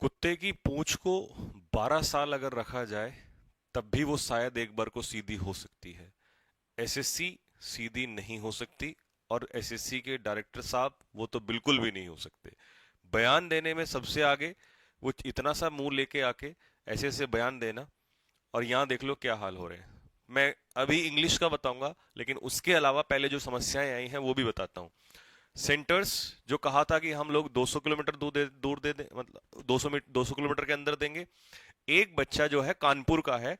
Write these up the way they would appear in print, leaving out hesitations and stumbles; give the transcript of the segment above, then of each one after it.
कुत्ते की पूंछ को 12 साल अगर रखा जाए तब भी वो शायद एक बार को सीधी हो सकती है। एसएससी सीधी नहीं हो सकती, और एसएससी के डायरेक्टर साहब वो तो बिल्कुल भी नहीं हो सकते। बयान देने में सबसे आगे, वो इतना सा मुंह लेके आके ऐसे ऐसे बयान देना, और यहाँ देख लो क्या हाल हो रहे हैं। मैं अभी इंग्लिश का बताऊंगा, लेकिन उसके अलावा पहले जो समस्याएं आई हैं वो भी बताता हूँ। सेंटर्स जो कहा था कि हम लोग 200 किलोमीटर दूर दे दें, मतलब 200 किलोमीटर के अंदर देंगे। एक बच्चा जो है कानपुर का है,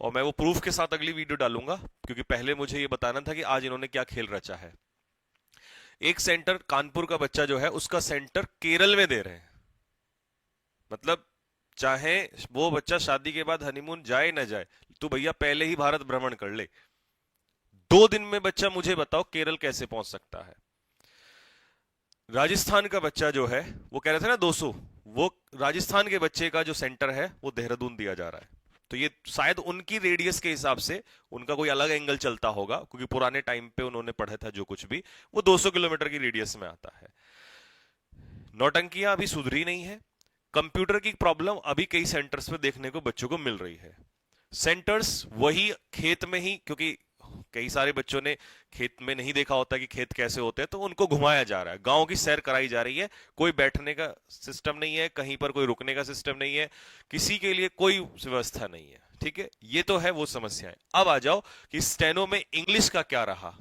और मैं वो प्रूफ के साथ अगली वीडियो डालूंगा, क्योंकि पहले मुझे ये बताना था कि आज इन्होंने क्या खेल रचा है। एक सेंटर कानपुर का बच्चा जो है उसका सेंटर केरल में दे रहे हैं। मतलब चाहे वो बच्चा शादी के बाद हनीमून जाए ना जाए, तो भैया पहले ही भारत भ्रमण कर ले। 2 दिन में बच्चा, मुझे बताओ केरल कैसे पहुंच सकता है। राजस्थान का बच्चा जो है, वो कह रहे थे ना 200, वो राजस्थान के बच्चे का जो सेंटर है वो देहरादून दिया जा रहा है। तो ये शायद उनकी रेडियस के हिसाब से उनका कोई अलग एंगल चलता होगा, क्योंकि पुराने टाइम पे उन्होंने पढ़ा था जो कुछ भी, वो 200 किलोमीटर की रेडियस में आता है। नौटंकियां अभी सुधरी नहीं है। कंप्यूटर की प्रॉब्लम अभी कई सेंटर्स पे देखने को बच्चों को मिल रही है। सेंटर्स वही खेत में ही, क्योंकि कई सारे बच्चों ने खेत में नहीं देखा होता कि खेत कैसे होते हैं, तो उनको घुमाया जा रहा है, गांव की सैर कराई जा रही है। कोई बैठने का सिस्टम नहीं है, कहीं पर कोई रुकने का सिस्टम नहीं है, किसी के लिए कोई व्यवस्था नहीं है। ठीक है, ये तो है वो समस्याएं। अब आ जाओ कि स्टेनो में इंग्लिश का क्या रहा।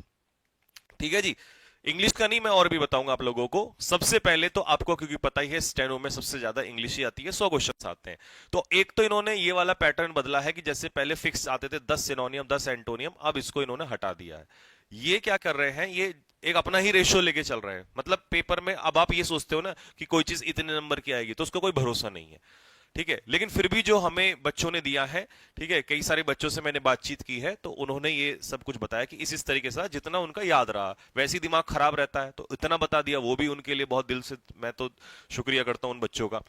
ठीक है जी, इंग्लिश का नहीं, मैं और भी बताऊंगा आप लोगों को। सबसे पहले तो आपको, क्योंकि पता ही है स्टेनो में सबसे ज्यादा इंग्लिश ही आती है, 100 क्वेश्चन आते हैं। तो एक तो इन्होंने ये वाला पैटर्न बदला है कि जैसे पहले फिक्स आते थे 10 सिनोनियम 10 एंटोनियम, अब इसको इन्होंने हटा दिया है। ये क्या कर रहे हैं, ये एक अपना ही रेशियो लेके चल रहे हैं। मतलब पेपर में अब आप ये सोचते हो ना कि कोई चीज इतने नंबर की आएगी, तो उसका कोई भरोसा नहीं है। ठीक है, लेकिन फिर भी जो हमें बच्चों ने दिया है, ठीक है, कई सारे बच्चों से मैंने बातचीत की है, तो उन्होंने ये सब कुछ बताया कि इस तरीके से जितना उनका याद रहा, वैसे ही दिमाग खराब रहता है, तो इतना बता दिया। वो भी उनके लिए बहुत दिल से मैं तो शुक्रिया करता हूं उन बच्चों का।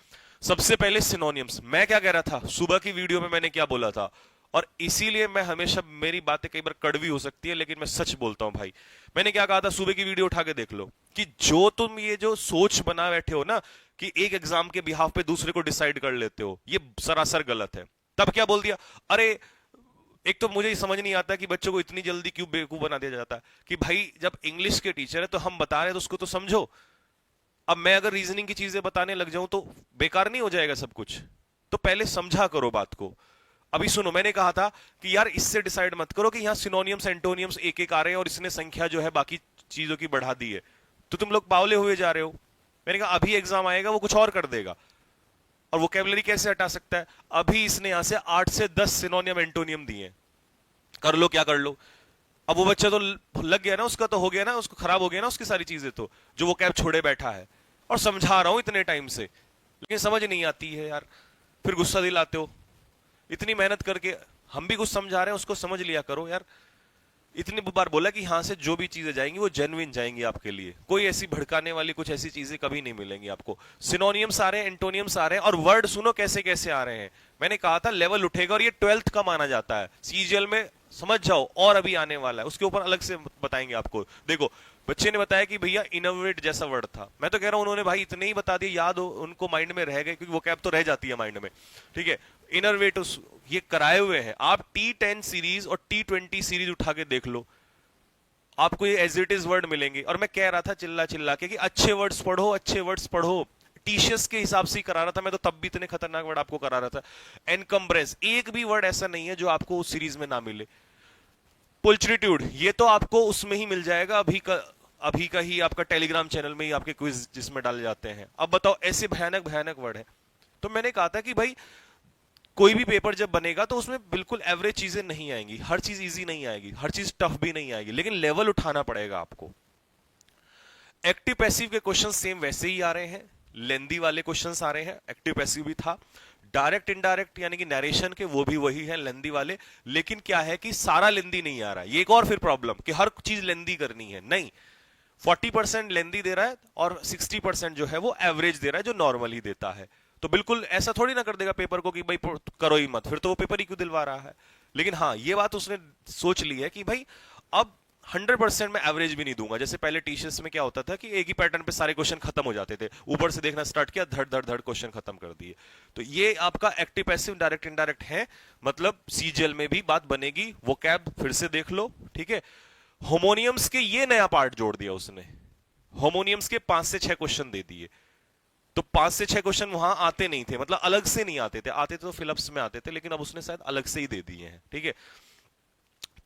सबसे पहले सिनोनियम्स, मैं क्या कह रहा था सुबह की वीडियो में, मैंने क्या बोला था, और इसीलिए मैं हमेशा, मेरी बातें कई बार कड़वी हो सकती है लेकिन मैं सच बोलता हूं भाई। मैंने क्या कहा था, सुबह की वीडियो उठा के देख लो, कि जो तुम ये जो सोच बना बैठे हो ना कि एक एग्जाम के बिहाफ पे दूसरे को डिसाइड कर लेते हो, ये सरासर गलत है। तब क्या बोल दिया, अरे एक तो मुझे समझ नहीं आता कि बच्चों को इतनी जल्दी क्यों बेवकूफ बना दिया जाता है कि भाई जब इंग्लिश के टीचर है तो हम बता रहे हैं तो उसको तो समझो। अब मैं अगर रीजनिंग की चीजें बताने लग जाऊं तो बेकार नहीं हो जाएगा सब कुछ। तो पहले समझा करो बात को। अभी सुनो, मैंने कहा था कि यार इससे डिसाइड मत करो कि यहाँ सिनोनियम्स एंटोनियम्स एक एक आ रहे हैं और इसने संख्या जो है बाकी चीजों की बढ़ा दी है, तो तुम लोग बावले हुए जा रहे हो। मैंने कहा अभी एग्जाम आएगा वो कुछ और कर देगा, और वोकेबलरी कैसे हटा सकता है। अभी इसने यहां से 8 से 10 सिनोनियम एंटोनियम दिए, कर लो क्या कर लो। अब वो बच्चा तो लग गया ना, उसका तो हो गया ना, उसको खराब हो गया ना उसकी सारी चीजें, तो जो वो कैब छोड़े बैठा है। और समझा रहा हूं इतने टाइम से, लेकिन समझ नहीं आती है यार, फिर गुस्सा दिलाते हो। इतनी मेहनत करके हम भी कुछ समझा रहे हैं, उसको समझ लिया करो यार। इतनी बार बोला कि यहां से जो भी चीजें जाएंगी वो जेन्युइन जाएंगी आपके लिए, कोई ऐसी भड़काने वाली कुछ ऐसी चीजें कभी नहीं मिलेंगी आपको। सिनोनियम्स आ रहे हैं, एंटोनियम्स आ रहे हैं, और वर्ड सुनो कैसे कैसे आ रहे हैं। मैंने कहा था लेवल उठेगा, और ये 12th का माना जाता है सीजीएल में, समझ जाओ। और अभी आने वाला है, उसके ऊपर अलग से बताएंगे आपको। देखो, बच्चे ने बताया कि भैया इनोवेट जैसा वर्ड था, मैं तो कह रहा हूं उन्होंने भाई इतने ही बता दिए, याद हो उनको, माइंड में रह गए, क्योंकि वो कैब तो रह जाती है माइंड में। ठीक है, इनोवेट ये कराए हुए हैं। आप T10 सीरीज और T20 सीरीज उठा के देख लो, आपको ये एज इट इज वर्ड मिलेंगे। और मैं कह रहा था चिल्ला चिल्ला के कि अच्छे वर्ड्स पढ़ो, अच्छे वर्ड्स पढ़ो। टीशियस के हिसाब से ही करा रहा था मैं, तो तब भी इतने खतरनाक वर्ड आपको करा रहा था। एनकम्ब्रेंस, एक भी वर्ड ऐसा नहीं है जो आपको उस सीरीज में ना मिले। पुल्चरिट्यूड, ये तो आपको उसमें ही मिल जाएगा, अभी का ही आपका टेलीग्राम चैनल में ही आपके क्विज जिसमें डाले जाते हैं। अब बताओ, ऐसे भयानक भयानक वर्ड है। तो मैंने कहा था कि भाई कोई भी पेपर जब बनेगा तो उसमें बिल्कुल एवरेज चीजें नहीं आएंगी, हर चीज इजी नहीं आएगी, हर चीज टफ भी नहीं आएगी, लेकिन लेवल उठाना पड़ेगा आपको। एक्टिव पैसिव के क्वेश्चन सेम वैसे ही आ रहे हैं, लेंदी वाले क्वेश्चंस आ रहे हैं, एक्टिव पैसिव भी था। डायरेक्ट इनडायरेक्ट यानी कि नरेशन के, वो भी वही है लेंदी वाले। लेकिन क्या है कि सारा लेंदी नहीं आ रहा है, ये एक और फिर प्रॉब्लम कि हर चीज लेंदी करनी है, नहीं। 40% लेंदी दे रहा है और 60% जो है वो एवरेज दे रहा है, जो नॉर्मल ही देता है। तो बिल्कुल ऐसा थोड़ी ना कर देगा पेपर को कि भाई करो ही मत, फिर तो वो पेपर ही क्यों दिलवा रहा है। लेकिन हाँ, ये बात उसने सोच ली है कि भाई अब 100% मैं एवरेज भी नहीं दूंगा। जैसे पहले टीचर्स में क्या होता था कि एक ही पैटर्न पे सारे क्वेश्चन खत्म हो जाते थे, ऊपर से देखना स्टार्ट किया, धड़ धड़ धड़ क्वेश्चन खत्म कर दिए। तो ये आपका एक्टिव पैसिव डायरेक्ट इनडायरेक्ट है, मतलब सीजीएल में भी बात बनेगी। वोकैब फिर से देख लो, ठीक है। होमोनियम्स के ये नया पार्ट जोड़ दिया उसने, होमोनियम्स के 5 से 6 क्वेश्चन दे दिए। तो 5 से 6 क्वेश्चन वहां आते नहीं थे, मतलब अलग से नहीं आते थे, आते तो फिलअप्स में आते थे, लेकिन अब उसने शायद अलग से ही दे दिए हैं, ठीक है।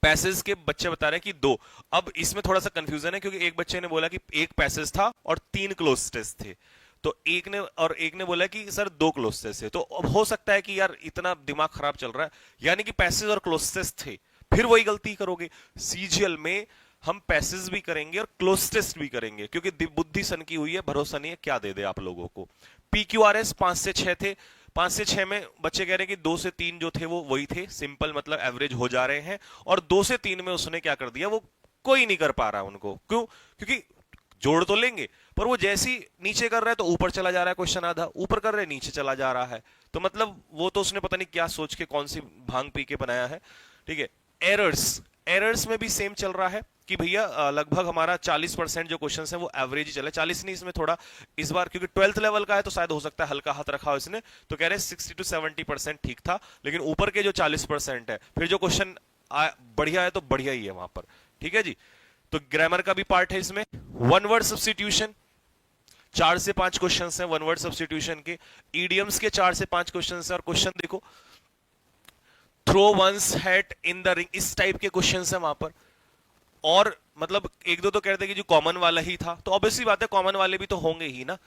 पैसेज के बच्चे बता रहे हैं कि 2। अब इसमें थोड़ा सा कंफ्यूजन है, क्योंकि एक बच्चे ने बोला कि एक पैसेज था और 3 क्लोज टेस्ट थे, तो एक ने बोला कि सर 2 क्लोज टेस्ट थे। तो अब हो सकता है कि यार इतना दिमाग खराब चल रहा है, यानी कि पैसेज और क्लोज टेस्ट थे, फिर वही गलती करोगे। सीजीएल में हम पैसेज भी करेंगे और क्लोज टेस्ट भी करेंगे, क्योंकि बुद्धि सन की हुई है, भरोसा नहीं है क्या दे दे आप लोगों को। पीक्यूआरएस 5 से 6 थे, 5 से 6 में बच्चे कह रहे हैं कि 2 से 3 जो थे वो वही थे, सिंपल मतलब एवरेज हो जा रहे हैं। और 2 से 3 में उसने क्या कर दिया, वो कोई नहीं कर पा रहा उनको, क्यों? क्योंकि जोड़ तो लेंगे, पर वो जैसे ही नीचे कर रहा है तो ऊपर चला जा रहा है क्वेश्चन, आधा ऊपर कर रहे हैं नीचे चला जा रहा है। तो मतलब वो तो उसने पता नहीं क्या सोच के कौन सी भांग पी के बनाया है, ठीक है। एरर्स में भी सेम चल रहा है कि भैया लगभग हमारा 40% जो क्वेश्चन है वो एवरेज ही चला, 40 नहीं, इसमें थोड़ा इस बार क्योंकि 12th लेवल का है तो शायद हो सकता है हल्का हाथ रखा हो इसने, तो कह रहे हैं 60 to 70% ठीक था, लेकिन ऊपर के जो 40% है, फिर जो क्वेश्चन बढ़िया है तो बढ़िया ही है वहां पर, ठीक है जी। तो ग्रामर का भी पार्ट है इसमें। वन वर्ड सब्स्टिट्यूशन 4 से 5 क्वेश्चन है वन वर्ड सब्स्टिट्यूशन के। ईडियम्स के 4 से 5 क्वेश्चन है, और क्वेश्चन देखो, throw one's hat in the ring, इस टाइप के क्वेश्चन है वहां पर। और मतलब एक दो तो कहते हैं कि जो कॉमन वाला ही था, तो ऑब्वियसली बात है कॉमन वाले भी तो होंगे ही ना,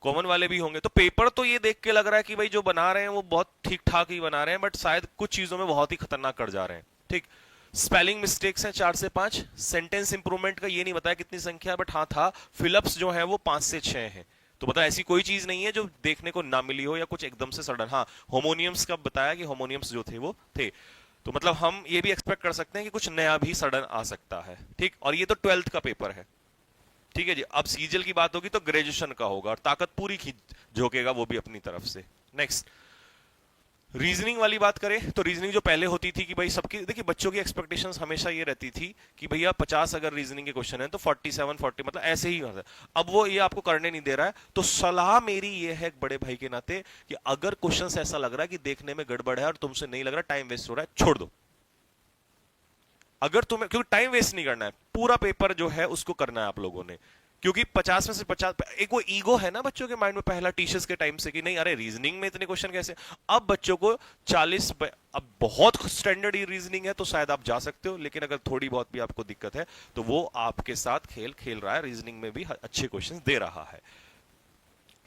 कॉमन वाले भी होंगे। तो पेपर तो ये देख के लग रहा है कि भाई जो बना रहे हैं वो बहुत ठीक ठाक ही बना रहे हैं, बट शायद कुछ चीजों में बहुत ही खतरनाक कर जा रहे हैं, ठीक। स्पेलिंग मिस्टेक्स हैं 4 से 5। सेंटेंस इंप्रूवमेंट का ये नहीं बताया कितनी संख्या, बट हाँ था। फिलअप्स जो है वो 5 से 6 हैं। तो बता ऐसी कोई चीज नहीं है जो देखने को ना मिली हो या कुछ एकदम से सडन। हाँ, होमोनियम्स का बताया कि होमोनियम्स जो थे वो थे, तो मतलब हम ये भी एक्सपेक्ट कर सकते हैं कि कुछ नया भी सडन आ सकता है, ठीक। और ये तो 12th का पेपर है, ठीक है जी। अब सीजीएल की बात होगी तो ग्रेजुएशन का होगा, और ताकत पूरी झोंकेगा वो भी अपनी तरफ से। नेक्स्ट, रीजनिंग वाली बात करें तो रीजनिंग जो पहले होती थी कि भाई सबकी, देखिए बच्चों की एक्सपेक्टेशंस हमेशा ये रहती थी कि भैया 50 अगर रीजनिंग के क्वेश्चन है तो 47 40 मतलब ऐसे ही होता है। अब वो ये आपको करने नहीं दे रहा है, तो सलाह मेरी ये है बड़े भाई के नाते कि अगर क्वेश्चन ऐसा लग रहा है कि देखने में गड़बड़ है और तुमसे नहीं लग रहा, टाइम वेस्ट हो रहा है, छोड़ दो। अगर तुम्हें, क्योंकि टाइम वेस्ट नहीं करना है, पूरा पेपर जो है उसको करना है आप लोगों ने, क्योंकि 50 में से 50, एक वो ईगो है ना बच्चों के माइंड में पहला टीचर्स के टाइम से कि नहीं अरे रीजनिंग में इतने क्वेश्चन कैसे। अब बच्चों को 40, अब बहुत स्टैंडर्ड रीजनिंग है तो शायद आप जा सकते हो, लेकिन अगर थोड़ी बहुत भी आपको दिक्कत है तो वो आपके साथ खेल खेल रहा है, रीजनिंग में भी अच्छे क्वेश्चन दे रहा है।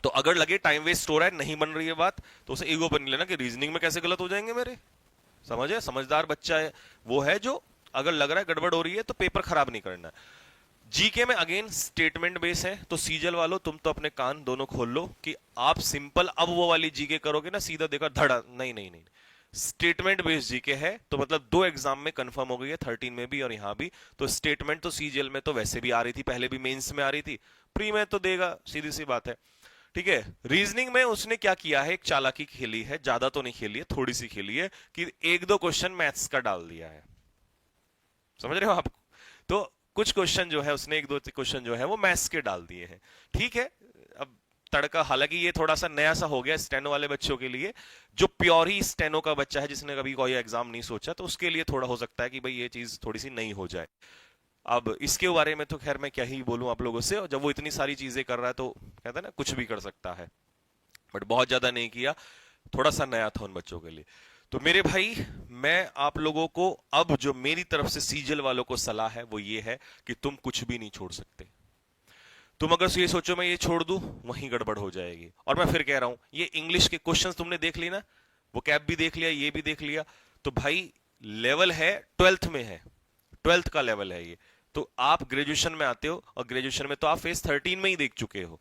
तो अगर लगे टाइम वेस्ट हो रहा है, नहीं बन रही है बात, तो उसे ईगो बन लेना कि रीजनिंग में कैसे गलत हो जाएंगे मेरे। समझे, समझदार बच्चा है वो है जो अगर लग रहा है गड़बड़ हो रही है तो पेपर खराब नहीं करना है। जीके में अगेन स्टेटमेंट बेस है, तो सीजल वालों तुम तो अपने कान दोनों खोल लो कि आप सिंपल अब वो वाली जीके करोगे ना सीधा देखा धड़ा, नहीं नहीं नहीं, स्टेटमेंट बेस्ड जीके है, तो मतलब 2 एग्जाम में कंफर्म हो गई है, 13 में भी और यहां भी। तो स्टेटमेंट तो सीजीएल में तो वैसे भी आ रही थी, पहले भी मेंस में आ रही थी, प्री में तो देगा, सीधी सी बात है, ठीक है। रीजनिंग में उसने क्या किया है, एक चालाकी खेली है, ज्यादा तो नहीं खेली है, थोड़ी सी खेली है कि 1-2 क्वेश्चन मैथ्स का डाल दिया है, समझ रहे हो आप। तो कुछ क्वेश्चन जो है उसने 1-2 क्वेश्चन जो है वो मैथ्स के डाल दिए हैं, ठीक है। अब तड़का, हालांकि ये थोड़ा सा नया सा हो गया स्टेनो वाले बच्चों के लिए, जो प्योर ही स्टेनो का बच्चा है जिसने कभी कोई एग्जाम नहीं सोचा, तो उसके लिए थोड़ा हो सकता है कि भाई ये चीज थोड़ी सी नई हो जाए। अब इसके बारे में तो खैर मैं क्या ही बोलूं आप लोगों से, और जब वो इतनी सारी चीजें कर रहा है तो कहता है ना कुछ भी कर सकता है, बट बहुत ज्यादा नहीं किया, थोड़ा सा नया था उन बच्चों के लिए। तो मेरे भाई, मैं आप लोगों को अब जो मेरी तरफ से सीजल वालों को सलाह है वो ये है कि तुम कुछ भी नहीं छोड़ सकते। तुम अगर ये सोचो मैं ये छोड़ दूं, वहीं गड़बड़ हो जाएगी। और मैं फिर कह रहा हूं, ये इंग्लिश के क्वेश्चंस तुमने देख ली ना, वो कैप भी देख लिया, ये भी देख लिया, तो भाई लेवल है 12th में है, 12th का लेवल है ये। तो आप ग्रेजुएशन में आते हो, और ग्रेजुएशन में तो आप फेज 13 में ही देख चुके हो,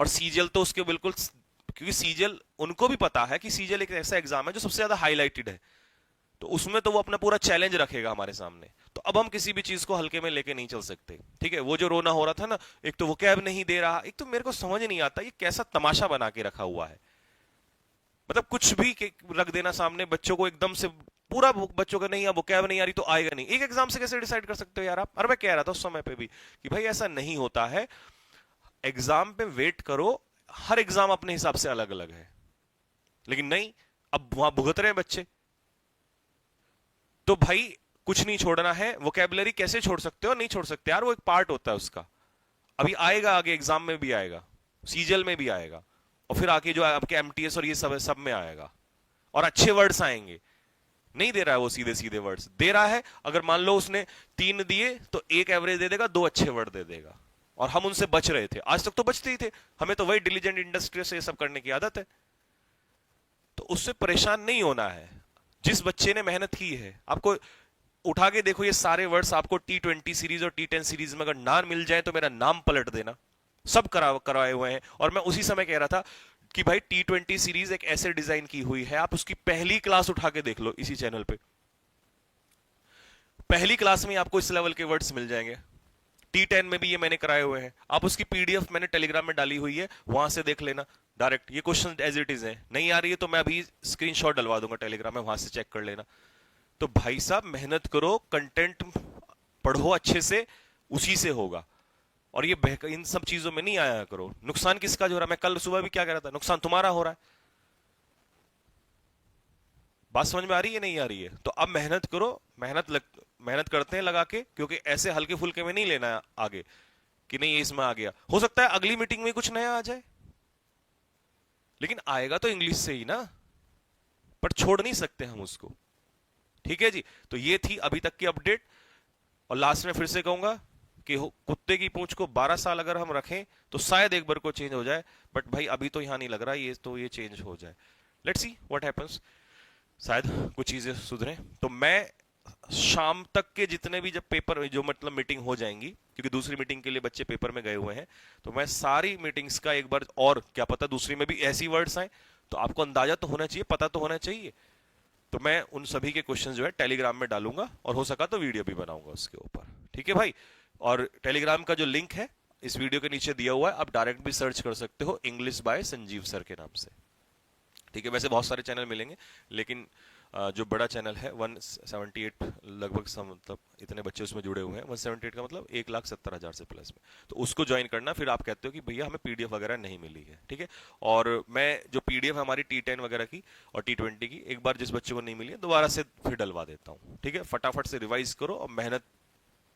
और सीजल तो उसके बिल्कुल, क्योंकि सीजल उनको भी पता है कि सीजल एक ऐसा एग्जाम है जो सबसे ज्यादा हाईलाइटेड है, तो उसमें तो वो अपना पूरा चैलेंज रखेगा हमारे सामने। तो अब हम किसी भी चीज को हल्के में लेके नहीं चल सकते, ठीक है। वो जो रोना हो रहा था ना, एक तो वो कैब नहीं दे रहा, एक तो मेरे को समझ नहीं आता ये कैसा तमाशा बना के रखा हुआ है, मतलब कुछ भी रख देना सामने, बच्चों को एकदम से पूरा बच्चों का नहीं, वोकैब नहीं आ रही तो आएगा नहीं। एक एग्जाम से कैसे डिसाइड कर सकते हो यार आप? और मैं कह रहा था उस समय पे भी कि भाई ऐसा नहीं होता है, एग्जाम पे वेट करो, हर एग्जाम अपने हिसाब से अलग अलग है। लेकिन नहीं, अब वहां भुगत रहे हैं बच्चे। तो भाई कुछ नहीं छोड़ना है, वोकैबुलरी कैसे छोड़ सकते हो? नहीं छोड़ सकते यार, वो एक पार्ट होता है उसका। अभी आएगा, आगे एग्जाम में भी आएगा, सीजल में भी आएगा, और फिर आके जो आपके एमटीएस और ये सब में आएगा, और अच्छे वर्ड्स आएंगे। नहीं दे रहा है वो सीधे सीधे वर्ड्स, दे रहा है अगर मान लो उसने 3 दिए तो 1 एवरेज दे देगा, 2 अच्छे वर्ड दे देगा। और हम उनसे बच रहे थे, आज तक तो बचते ही थे, हमें तो वही डिलीजेंट इंडस्ट्री से ये सब करने की आदत है। तो उससे परेशान नहीं होना है। जिस बच्चे ने मेहनत की है, आपको उठा के देखो ये सारे वर्ड्स आपको T20 सीरीज और T10 सीरीज में अगर ना मिल जाए तो मेरा नाम पलट देना। सब कराए हुए हैं। और मैं उसी समय कह रहा था कि भाई T20 सीरीज एक ऐसे डिजाइन की हुई है, आप उसकी पहली क्लास उठा के देख लो इसी चैनल पे, पहली क्लास में आपको इस लेवल के वर्ड्स मिल जाएंगे। T10 में भी ये मैंने कराए हुए हैं, आप उसकी पीडीएफ मैंने टेलीग्राम में डाली हुई है, वहां से देख लेना डायरेक्ट। ये क्वेश्चन एज इट इज है, नहीं आ रही है तो मैं अभी स्क्रीनशॉट डलवा दूंगा टेलीग्राम में, वहां से चेक कर लेना। तो भाई साहब मेहनत करो, कंटेंट पढ़ो अच्छे से, उसी से होगा। और ये इन सब चीजों में नहीं आया करो। नुकसान किसका जो हो रहा है? मैं कल सुबह भी क्या कह रहा था, नुकसान तुम्हारा हो रहा है। बात समझ में आ रही है नहीं आ रही है? तो अब मेहनत करो, मेहनत करते हैं लगा के, क्योंकि ऐसे हल्के फुल्के में नहीं लेना है आगे कि नहीं ये इसमें आ गया। हो सकता है अगली मीटिंग में कुछ नया आ जाए, लेकिन आएगा तो इंग्लिश से ही ना, पर छोड़ नहीं सकते हम उसको। ठीक है जी, तो ये थी अभी तक की अपडेट। और लास्ट में फिर से कहूंगा कि कुत्ते की पूंछ को 12 साल अगर हम रखें तो शायद एक बार को चेंज हो जाए, बट भाई अभी तो यहां नहीं लग रहा ये, तो ये चेंज हो जाए। लेट्स सी व्हाट हैपेंस, शायद कुछ चीजें सुधरे। तो मैं शाम तक के जितने भी जब पेपर जो मतलब मीटिंग हो जाएंगी, क्योंकि दूसरी मीटिंग के लिए बच्चे पेपर में गए हुए हैं, तो मैं सारी मीटिंग्स का एक बार, और क्या पता दूसरी में भी ऐसी वर्ड्स आए, तो आपको अंदाजा तो होना चाहिए, पता तो होना चाहिए। तो मैं उन सभी के क्वेश्चन जो है टेलीग्राम में डालूंगा, और हो सका तो वीडियो भी बनाऊंगा उसके ऊपर। ठीक है भाई? और टेलीग्राम का जो लिंक है इस वीडियो के नीचे दिया हुआ है, आप डायरेक्ट भी सर्च कर सकते हो, इंग्लिश बाय संजीव सर के नाम से। ठीक है, वैसे बहुत सारे चैनल मिलेंगे, लेकिन जो बड़ा चैनल है 178 लगभग मतलब इतने बच्चे उसमें जुड़े हुए हैं, 178 का मतलब 1,70,000 से प्लस में, तो उसको ज्वाइन करना। फिर आप कहते हो कि भैया हमें पीडीएफ वगैरह नहीं मिली है। ठीक है, और मैं जो पीडीएफ हमारी T10 वगैरह की और T20 की, एक बार जिस बच्चे को नहीं मिली है दोबारा से फिर डलवा देता हूँ। ठीक है, फटाफट से रिवाइज करो और मेहनत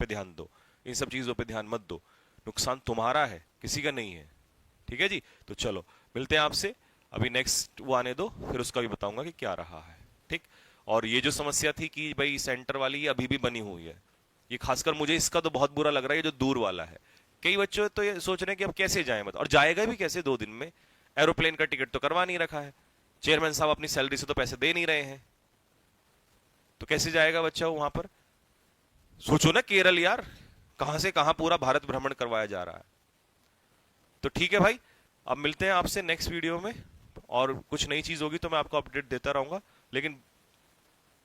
पे ध्यान दो, इन सब चीजों पे ध्यान मत दो। नुकसान तुम्हारा है, किसी का नहीं है। ठीक है जी, तो चलो मिलते हैं आपसे, अभी नेक्स्ट वो आने दो, फिर उसका भी बताऊंगा कि क्या रहा है। ठीक, और ये जो समस्या थी कि भाई सेंटर वाली ये अभी भी बनी हुई है, ये खासकर मुझे इसका तो बहुत बुरा लग रहा है, ये जो दूर वाला है। कई बच्चों तो ये सोच रहे हैं कि अब कैसे जाएं, मत, और जाएगा भी कैसे 2 दिन में? एरोप्लेन का टिकट तो करवा नहीं रखा है, चेयरमैन साहब अपनी सैलरी से तो पैसे दे नहीं रहे हैं, तो कैसे जाएगा बच्चा वहां पर? सोचो ना, केरल यार, कहां से कहां पूरा भारत भ्रमण करवाया जा रहा है। तो ठीक है भाई, अब मिलते हैं आपसे नेक्स्ट वीडियो में, और कुछ नई चीज होगी तो मैं आपको अपडेट देता रहूंगा। लेकिन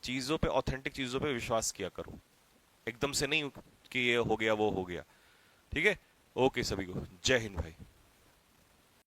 चीजों पे, ऑथेंटिक चीजों पे विश्वास किया करो, एकदम से नहीं कि ये हो गया वो हो गया। ठीक है, ओके सभी को जय हिंद भाई।